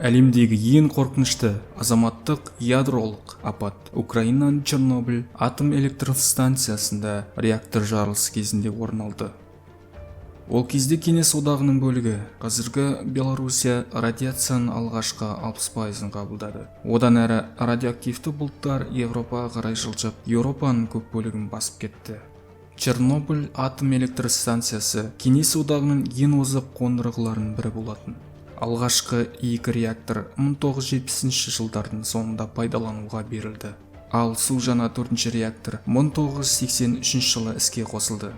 Әлемдегі ең қорқынышты азаматтық ядролық апат. Украинаның Чернобыль атом электростанциясында реактор жарылысы кезінде орын алды. Ол кезде Кеңес одағының бөлігі, қазіргі Белоруссия радиацияның алғашқы 60%-ын қабылдады. Одан әрі радиоактивті бұлттар Европаға қарай жылжып, Еуропаның көп бөлігін басып кетті. Чернобыль атом электростанциясы Кеңес одағының ең озық қондырғыларының бірі болатын. Алғашқы 2 реактор 1970 жылдардың соңында пайдалануға берілді. Ал су жаңа 4-ші реактор 1983 жылы іске қосылды.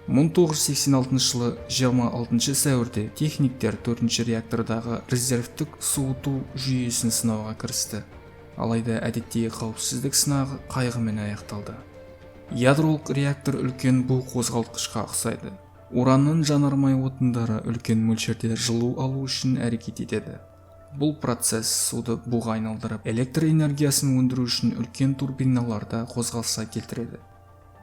1986 жылы 26 сәуірде техниктер 4-ші реактордағы резервтік суыту жүйесін сынауға кірісті. Алайда әдеттегі қауіпсіздік сынағы қайғымен аяқталды. Ядролық реактор үлкен бу қозғалтқышқа ұқсайды. Уранның жанармай отындары үлкен мөлшерде жылу алу үшін әрекет етеді. Бұл процесс суды буға айналдырып, электр энергиясын өндіру үшін үлкен турбиналарда қозғалысқа келтіреді.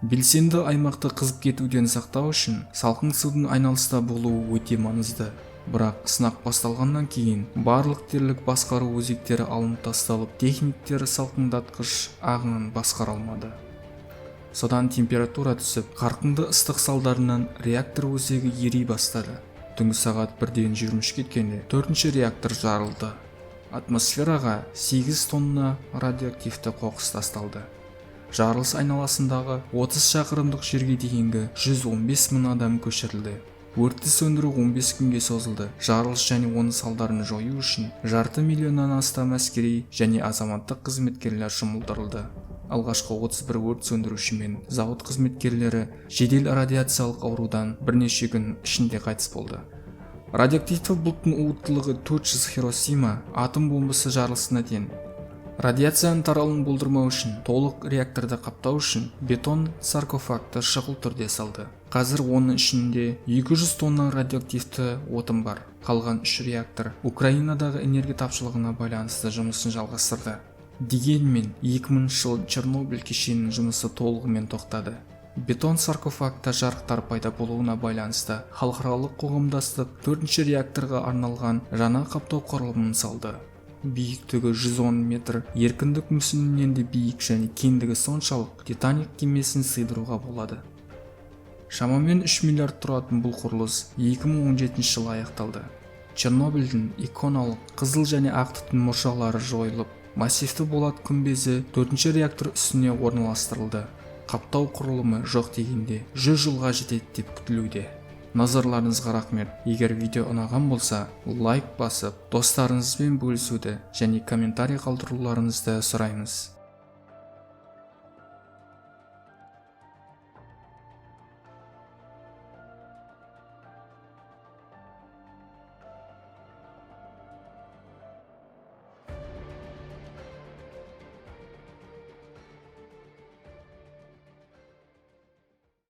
Белсенді аймақты қызып кетуден сақтау үшін салқын судың айналыста болуы өте маңызды. Бірақ сынақ басталғаннан кейін барлық дерлік басқару өзектері алынып тасталып, техниктер салқындатқыш ағынын басқара алмады. Содан температура түсіп, қарқынды ыстық салдарынан реактор өзегі ери бастады. Түнгі сағат 1:23 кеткенде 4-ші реактор жарылды. Атмосфераға 8 тонна радиоактивті қоқыс тасталды. Жарылыс айналасындағы 30 шақырымдық жерге дейінгі 115 мың адам көшірілді. Өртті сөндіру 15 күнге созылды. Жарылыс және оның салдарын жою үшін 500 миллионнан астам әскери және азаматтық қызметкерлер жұмылдырылды. Алғашқы 31 өрт сөндіруші мен зауыт қызметкерлері жедел радиациялық аурудан бірнеше күн ішінде қайтыс болды. Радиоактивті бұлттың уыттылығы 400 Хиросима атом бомбасы жарылысына тең. Радиацияның таралуын болдырмау үшін, толық реакторды қаптау үшін бетон саркофагты шұғыл түрде салды. Қазір оның ішінде 200 тонна радиоактивті отын бар. Қалған 3 реактор Украинадағы энергия тапшылығына байланысты жұмысын жалғастырды. Дегенмен 2000 жыл Чернобыль кешенінің жұмысы толығымен тоқтады. Бетон саркофагта жарықтар пайда болуына байланысты халықаралық қоғамдастық 4-ші реакторға арналған жаңа қаптау құрылымын салды. Биіктігі 110 метр, еркіндік мүсінінен де биік және кеңдігі соншалық Титаник кемесін сыйдыруға болады. Шамамен 3 миллиард тұратын бұл құрылыс 2017 жылы аяқталды. Чернобыльдің иконалық қызыл және ақ түтін мұржалары жойылып, массивті болат күмбезі 4-ші реактор үстіне орналастырылды. Қаптау құрылымы жоқ дегенде 100 жылға жетеді деп күтілуде. Назарларыңызға рахмет. Егер видео ұнаған болса, лайк басып, достарыңызбен бөлісуді және комментарий қалдыруларыңызды сұраймыз.